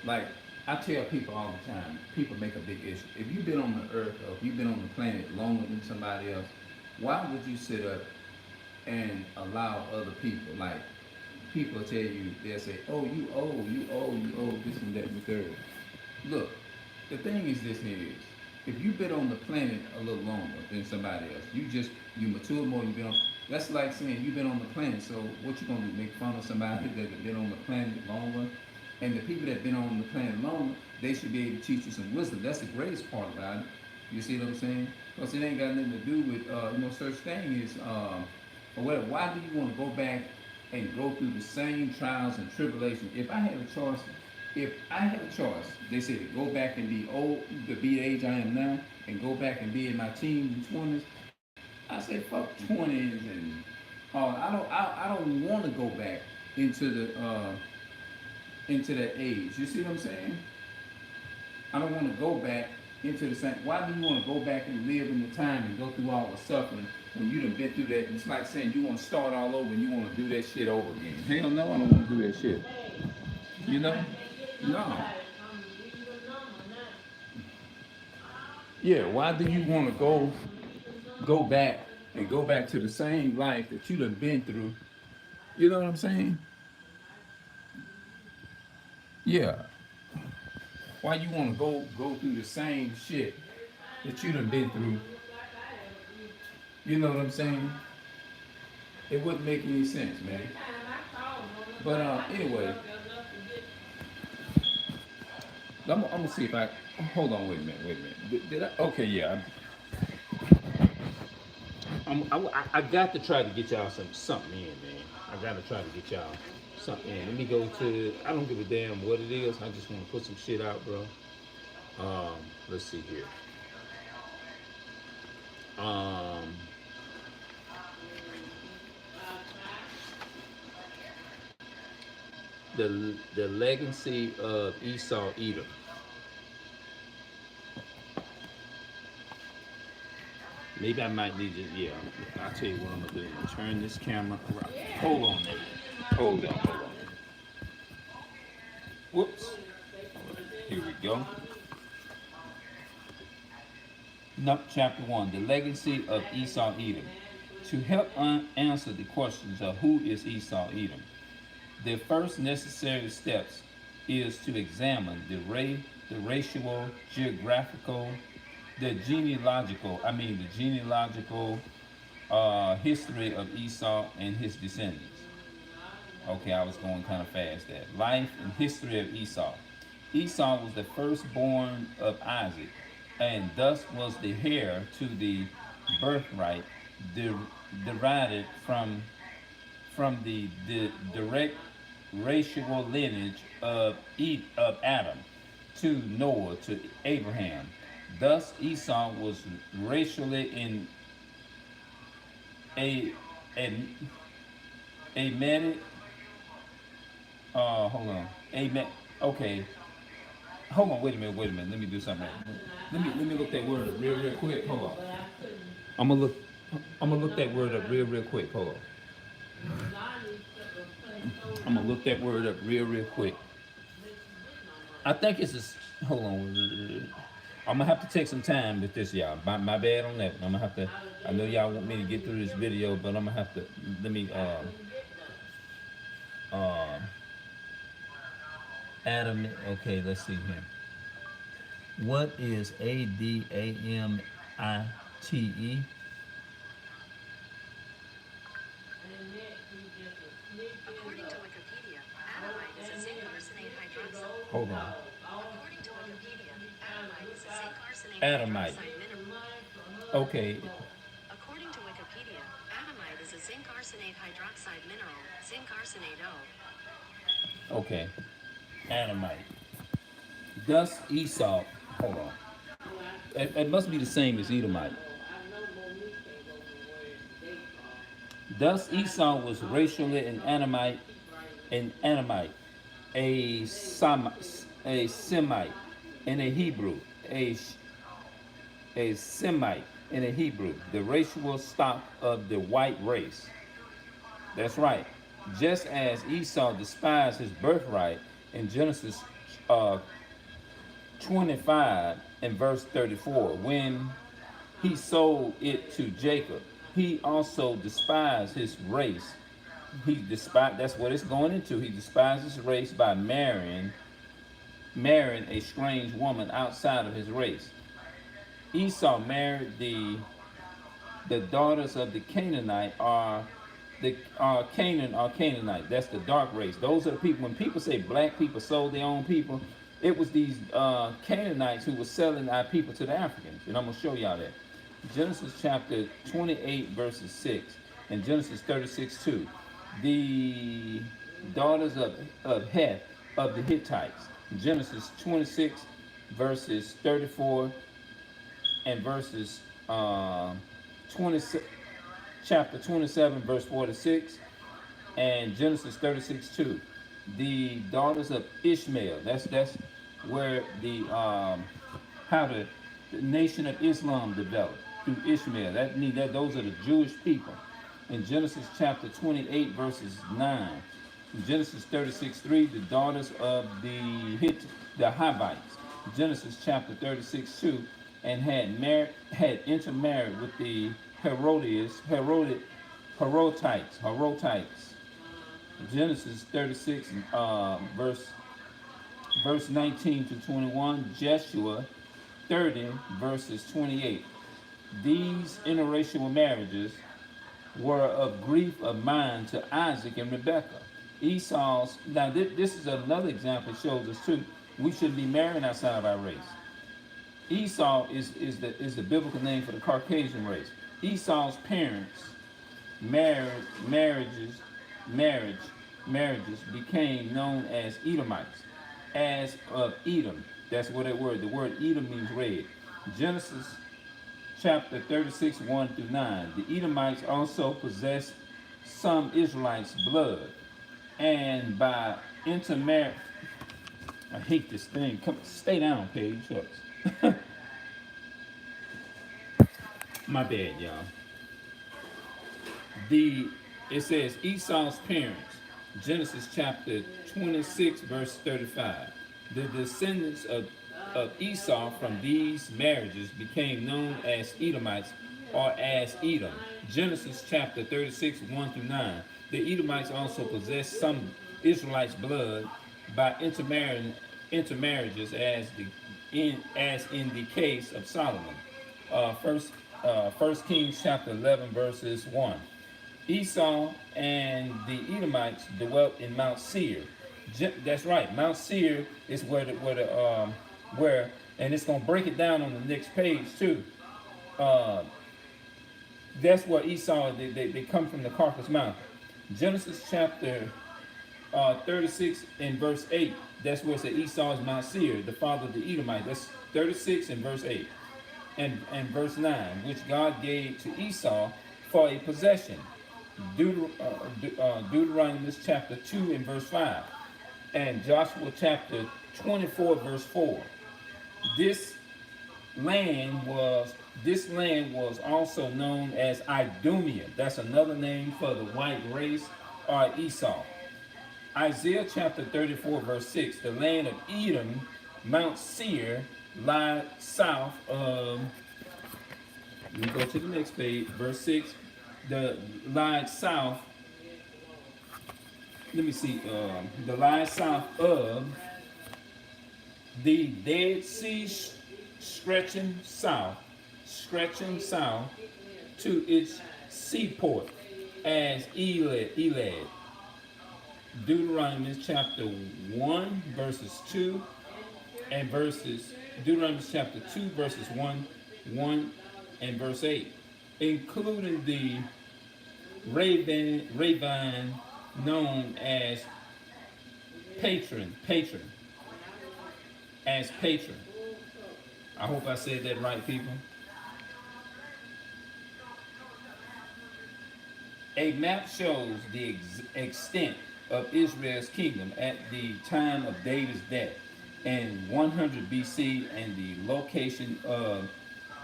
Like I tell people all the time, people make a big issue. If you've been on the earth or if you've been on the planet longer than somebody else, why would you sit up and allow other people, like people tell you, they'll say, oh, you old, this and that and the third. Look, the thing is this here is, if you've been on the planet a little longer than somebody else, you mature more, you've been on, that's like saying you've been on the planet, so what you gonna do, make fun of somebody that have been on the planet longer? And the people that have been on the planet longer, they should be able to teach you some wisdom. That's the greatest part about it. You see what I'm saying? Because it ain't got nothing to do with, such thing is, or whatever. Why do you want to go back and go through the same trials and tribulations? If I had a choice, they said to go back and be old, to be the age I am now, and go back and be in my teens and twenties. I say fuck twenties and I don't want to go back into that age. You see what I'm saying? I don't want to go back into the same. Why do you want to go back and live in the time and go through all the suffering when you done been through that? It's like saying you want to start all over and you want to do that shit over again. Hell no, I don't want to do that shit. You know? No. Yeah, why do you want to go back and go back to the same life that you done been through? You know what I'm saying? Yeah. Why you want to go through the same shit that you done been through? You know what I'm saying? It wouldn't make any sense, man. But anyway, I'm gonna see if I hold on. Wait a minute. Did I? Okay, yeah. I got to try to get y'all something in, man. I got to try to get y'all something in. Let me go to. I don't give a damn what it is. I just want to put some shit out, bro. Let's see here. Um, the legacy of Esau Edom. Maybe I might need to. Yeah, I'll tell you what I'm gonna do. Turn this camera around. Hold on there. Hold on. Whoops. Here we go. Chapter 1, the legacy of Esau Edom. To help answer the questions of who is Esau Edom, the first necessary steps is to examine the racial, geographical, the genealogical history of Esau and his descendants. Okay, I was going kind of fast there. Life and history of Esau. Esau was the firstborn of Isaac, and thus was the heir to the birthright derived from the direct racial lineage of Adam to Noah to Abraham. Thus, Esau was racially in a a a medi hold on a me, okay, hold on, wait a minute, let me do something. Let me look that word up real quick. Hold on. I'm gonna look I'm gonna look that word up real quick. Hold on. I'm gonna look that word up real quick. I think it's this. Hold on. I'm gonna have to take some time with this, y'all. My bad on that. I'm gonna have to. I know y'all want me to get through this video, but I'm gonna have to. Let me. Uh, Adam. Okay, let's see here. What is Adamite? According to Wikipedia, Adamite is a zinc arsenate hydroxide. Hold on. According to Wikipedia, Adamite is a zinc arsenate Adamite. hydroxide mineral. Okay. According to Wikipedia, Adamite is a zinc arsenate hydroxide mineral, zinc arsenate O. Okay. Adamite. Thus Esau. Hold on. It must be the same as Edomite. Thus Esau was racially an Anamite, a Semite, and a Hebrew, a Semite and a Hebrew, the racial stock of the white race. That's right. Just as Esau despised his birthright in Genesis uh, 25 and verse 34. When he sold it to Jacob, he also despised his race. He despised, that's what it's going into. He despised his race by marrying a strange woman outside of his race. Esau married the daughters of the Canaanite are the Canaan are Canaanite. That's the dark race. Those are the people. When people say black people sold their own people, it was these Canaanites who were selling our people to the Africans. And I'm gonna show y'all that. Genesis chapter 28 verses 6 and Genesis 36 2. The daughters of Heth of the Hittites. Genesis 26 verses 34 and verses 20, chapter 27 verse 46 and Genesis 36 2. The daughters of Ishmael. That's where how the nation of Islam developed through Ishmael. That means that those are the Jewish people. In Genesis chapter 28 verses 9. In Genesis 36 3, the daughters of the Hivites. Genesis chapter 36 2, and had intermarried with the Herotites. Genesis 36 verse 19 to 21, Joshua 30 verses 28. These interracial marriages were of grief of mind to Isaac and Rebekah. Esau's, now this is another example that shows us too, we shouldn't be marrying outside of our race. Esau is the biblical name for the Caucasian race. Esau's parents marriages became known as Edomites, as of Edom. That's what that word. The word Edom means red. Genesis chapter 36, 1 through 9. The Edomites also possessed some Israelites' blood, and by intermarriage, I hate this thing. Come, stay down, Paige. Shucks. My bad, y'all. It says Esau's parents, Genesis chapter 26, verse 35. The descendants of Esau from these marriages became known as Edomites or as Edom. Genesis chapter 36, 1 through 9. The Edomites also possessed some Israelites' blood by intermarriages, as in the case of Solomon. First Kings chapter 11 verses 1. Esau and the Edomites dwelt in Mount Seir. That's right. Mount Seir is where, and it's gonna break it down on the next page too. That's where Esau they come from, the Caucasus Mountain. Genesis chapter 36 and verse 8. That's where it says Esau is Mount Seir, the father of the Edomite. That's 36 and verse 8. And verse 9, which God gave to Esau for a possession. Deuteronomy chapter 2 and verse 5. And Joshua chapter 24 verse 4. This land was also known as Idumea. That's another name for the white race or Esau. Isaiah chapter 34 verse 6. The land of Edom, Mount Seir, lies south of, let me go to the next page, verse 6. The lies south, the lies south of the Dead Sea, stretching south to its seaport as Elad. Deuteronomy chapter 1 verses 2 and Deuteronomy chapter 2 verses 1 and verse 8, including the Raven known as patron. I hope I said that right, people. A map shows the extent of Israel's kingdom at the time of David's death in 100 BC and the location of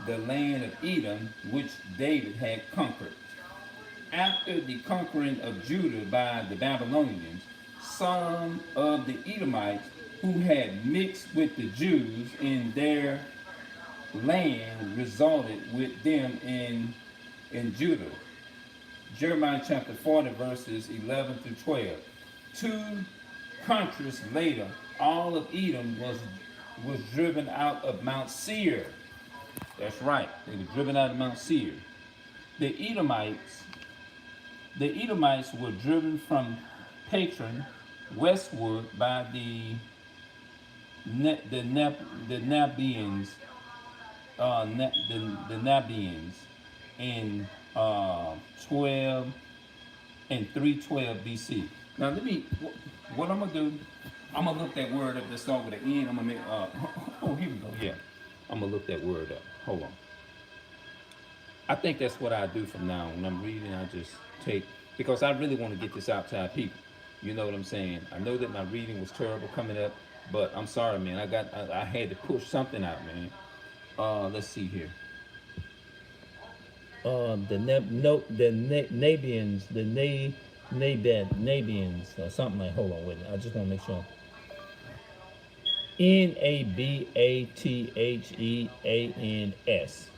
the land of Edom, which David had conquered. After the conquering of Judah by the Babylonians, some of the Edomites who had mixed with the Jews in their land resulted with them in Judah. Jeremiah chapter 40, verses 11 through 12. Two countries later, all of Edom was driven out of Mount Seir. That's right, they were driven out of Mount Seir. The Edomites were driven from Patron westward by the Nabians, the Nabians in 12 and 312 BC. Now what I'm gonna do, I'm gonna look that word up. Let's start with the N. I'm gonna make, oh, here we go. Yeah, I'm gonna look that word up. Hold on. I think that's what I do from now on. When I'm reading, I just take, because I really want to get this out to our people. You know what I'm saying? I know that my reading was terrible coming up, but I'm sorry, man. I had to push something out, man. Let's see here. Nabians, Nabians, or something like. Hold on, wait. I just want to make sure. Nabatheans.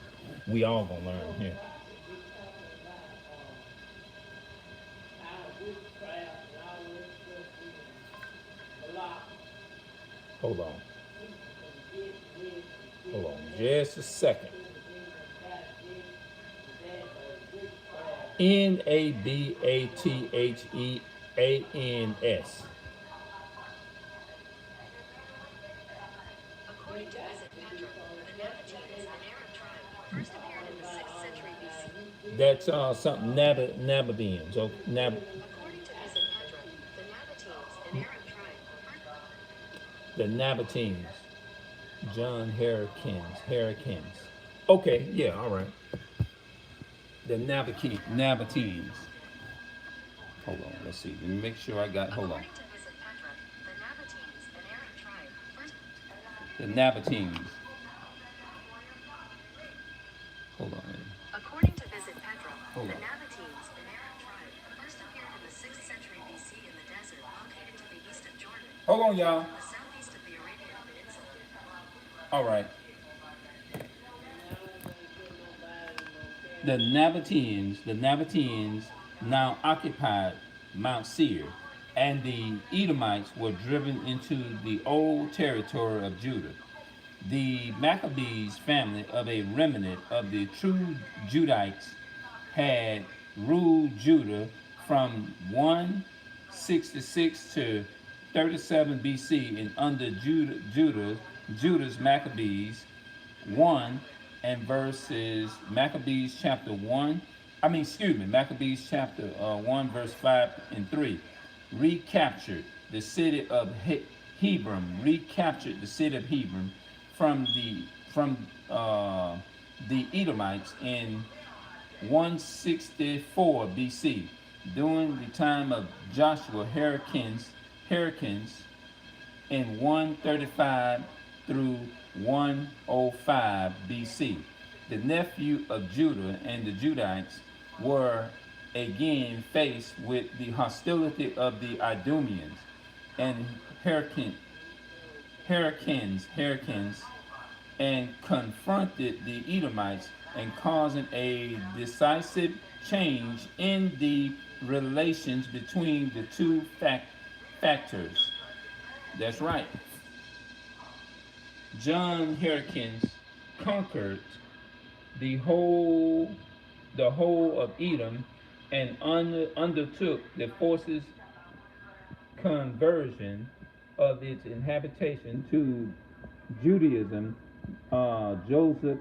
We all gonna learn here. Hold on. Hold on, just a second. Nabatheans. According to Visit Petra, the Nabateans, an Arab tribe, first appeared in the 6th century BC. That's something Nabateans. Oh, According to Visit Petra, the Nabateans, an Arab tribe, the Nabateans. John Harrikins. Okay, yeah, all right. The Nabateans. Hold on, let's see. Let me make sure I got. Hold on. according to Visit Petra, the Nabateans, an Arab tribe, first The Nabateans. Hold on. According to Visit Petra, Hold the on. Nabateans, an Arab tribe, first appeared in the 6th century BC in the desert located to the east of Jordan, Hold on, y'all. the southeast of the Arabian Peninsula. All right. The Nabateans now occupied Mount Seir, and the Edomites were driven into the old territory of Judah. The Maccabees family of a remnant of the true Judites had ruled Judah from 166 to 37 BC, and under Judah's Maccabees 1 and verses Maccabees chapter 1 verse 5 and 3 recaptured the city of Hebron from the Edomites in 164 BC during the time of Joshua Hyrcanus in 135 through 105 BC. The nephew of Judah and the Judites were again faced with the hostility of the Idumeans and Hyrcans and confronted the Edomites, and causing a decisive change in the relations between the two factors. That's right. John Hyrcanus conquered the whole of Edom and undertook the forces conversion of its inhabitation to Judaism. Joseph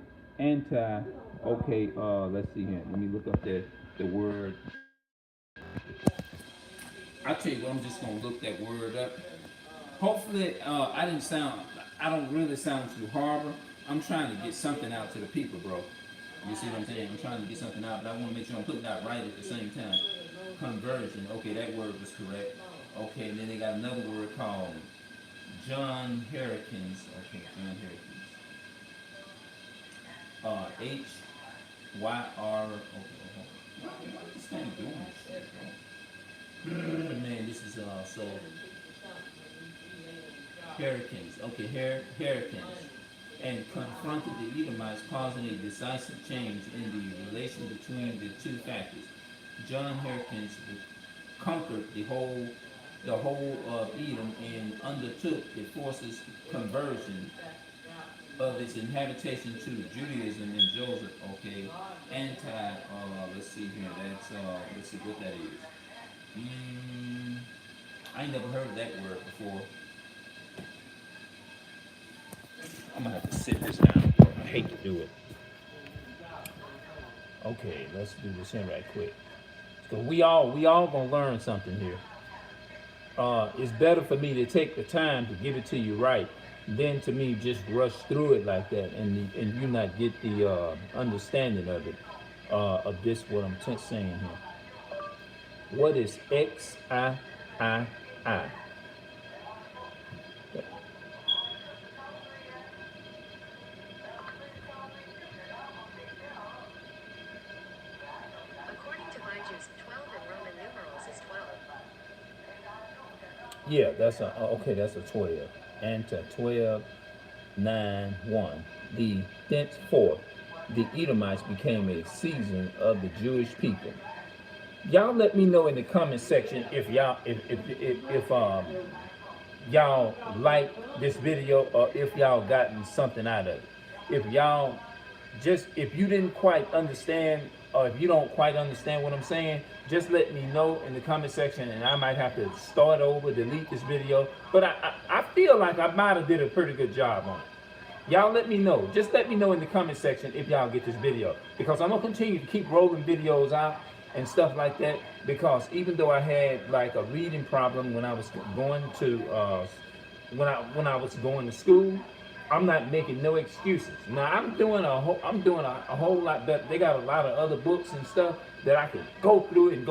okay, let's see here. Let me look up the word. I tell you what, I'm just gonna look that word up. Hopefully, I don't really sound too horrible. I'm trying to get something out to the people, bro. You see what I'm saying? I'm trying to get something out, but I want to make sure I'm putting it out right at the same time. Conversion. Okay, that word was correct. Okay, and then they got another word called John Hyrcanus. Okay, John Hyrcanus. Hyr. Okay. Why is this thing doing this shit, bro? Man, this is so. hurricanes, and confronted the Edomites, causing a decisive change in the relation between the two factors. John Hurricanes conquered the whole of Edom and undertook the forces conversion of its inhabitation to Judaism and Joseph. Okay, let's see here. Let's see what that is. I ain't never heard of that word before. I'm gonna have to sit this down. I hate to do it. Okay, let's do this in right quick. So we all gonna learn something here. It's better for me to take the time to give it to you right than to me just rush through it like that and you not get the understanding of it, of this what I'm saying here. What is XIII? According to Bijou's, 12 in Roman numerals is 12. Yeah, that's a 12. And to 12, 9, 1. The thenceforth, the Edomites became a season of the Jewish people. Y'all let me know in the comment section if y'all y'all like this video or if y'all gotten something out of it. If you didn't quite understand or if you don't quite understand what I'm saying, just let me know in the comment section and I might have to start over, delete this video. But I feel like I might have did a pretty good job on it. Y'all let me know. Just let me know in the comment section if y'all get this video. Because I'm going to continue to keep rolling videos out and stuff like that. Because even though I had like a reading problem when I was going to when I was going to school, I'm not making no excuses. Now I'm doing a whole lot better. They got a lot of other books and stuff that I can go through and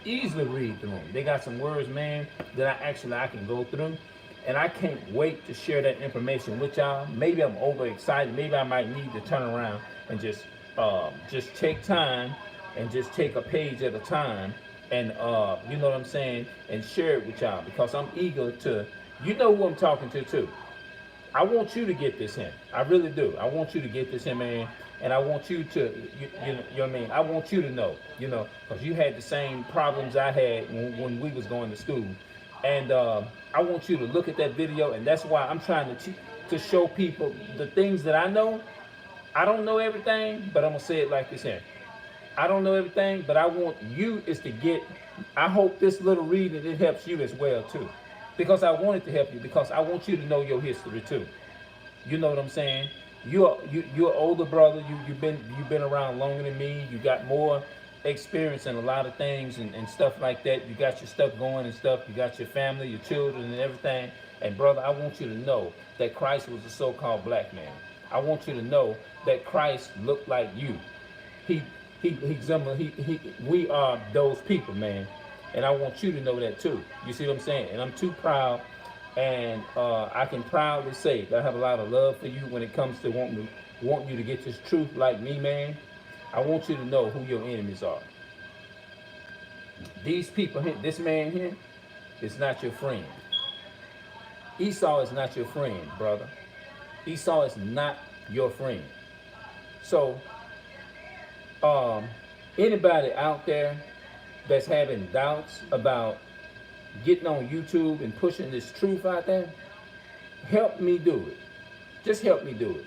easily read through them. They got some words, man, that I can go through. And I can't wait to share that information with y'all. Maybe I'm overexcited. Maybe I might need to turn around and just take time and just take a page at a time and you know what I'm saying, and share it with y'all because I'm eager to, you know who I'm talking to too. I want you to get this in. I really do. I want you to get this in, man. And I want you to, you know what I mean? I want you to know, because you had the same problems I had when we was going to school. And I want you to look at that video, and that's why I'm trying to show people the things that I know. I don't know everything, but I'm going to say it like this here. I don't know everything, but I want you I hope this little reading, it helps you as well, too. Because I want it to help you, because I want you to know your history, too. You know what I'm saying? You're an older brother. You've been around longer than me. You got more experience in a lot of things and stuff like that. You got your stuff going and stuff. You got your family, your children, and everything. And brother, I want you to know that Christ was a so-called black man. I want you to know that Christ looked like you. We are those people, man. And I want you to know that too. You see what I'm saying? And I'm too proud. And I can proudly say that I have a lot of love for you when it comes to want you to get this truth like me, man. I want you to know who your enemies are. These people here, this man here, is not your friend. Esau is not your friend, brother. Esau is not your friend. So, anybody out there that's having doubts about getting on YouTube and pushing this truth out there, help me do it. Just help me do it.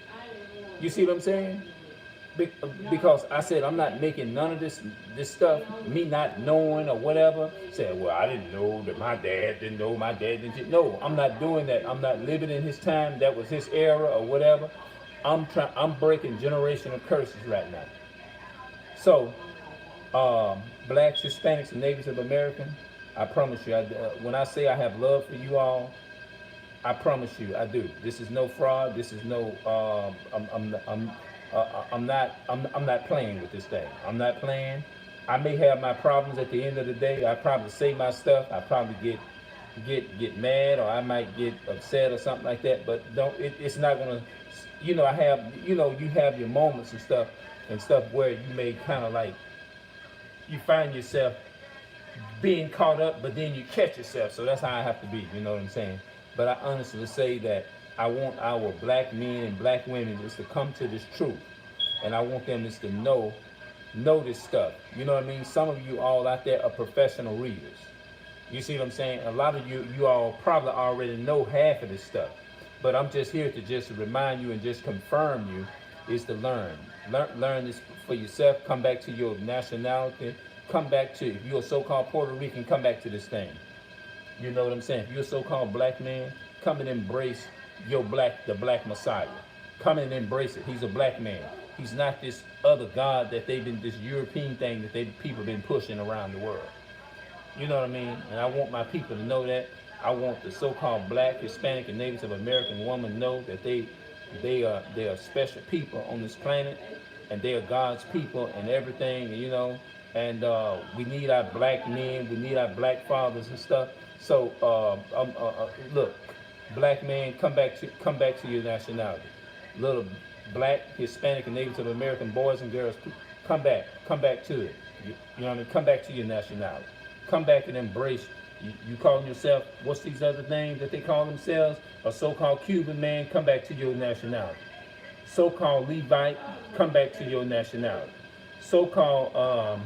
You see what I'm saying? Because I said I'm not making none of this stuff, me not knowing or whatever. Say, well, I didn't know that my dad didn't know, my dad didn't. No, I'm not doing that. I'm not living in his time. That was his era or whatever. I'm breaking generational curses right now. So, blacks, Hispanics, and Native American, I promise you, when I say I have love for you all, I promise you, I do. This is no fraud. This is no. I'm not playing with this thing. I'm not playing. I may have my problems at the end of the day. I probably say my stuff. I probably get mad, or I might get upset or something like that. But it's not gonna. I have. You have your moments and stuff where you may kind of like. You find yourself being caught up, but then you catch yourself. So that's how I have to be. You know what I'm saying? But I honestly say that I want our black men and black women is to come to this truth, and I want them is to know this stuff. You know what I mean? Some of you all out there are professional readers. You see what I'm saying? A lot of you all probably already know half of this stuff. But I'm just here to just remind you and just confirm you is to learn this for yourself. Come back to your nationality. Come back to, if you're a so-called Puerto Rican, come back to this thing. You know what I'm saying? If you're a so-called black man, come and embrace the black Messiah. Come and embrace it. He's a black man. He's not this other God that this European thing that people been pushing around the world. You know what I mean? And I want my people to know that. I want the so-called black, Hispanic, and Native American woman to know that they are special people on this planet, and they are God's people and everything. And, you know, and we need our black men, we need our black fathers and stuff. So look, black man, come back to your nationality. Little black, Hispanic, and Native American boys and girls, come back to it. You know what I mean? Come back to your nationality. Come back and embrace. You calling yourself, what's these other names that they call themselves? A so-called Cuban man, come back to your nationality. So-called Levite, come back to your nationality. So-called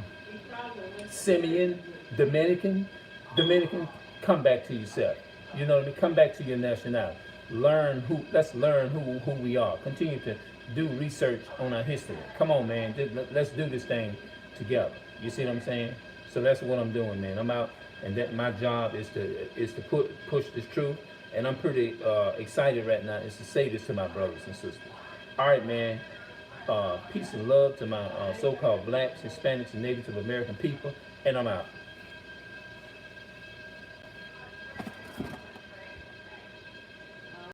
Simeon, Dominican, come back to yourself. You know what I mean? Come back to your nationality. Let's learn who we are. Continue to do research on our history. Come on, man. Let's do this thing together. You see what I'm saying? So that's what I'm doing, man. I'm out, and that my job is to push this truth, and I'm pretty excited right now is to say this to my brothers and sisters. All right, man. Peace and love to my so-called blacks, Hispanics, and Native American people, and I'm out.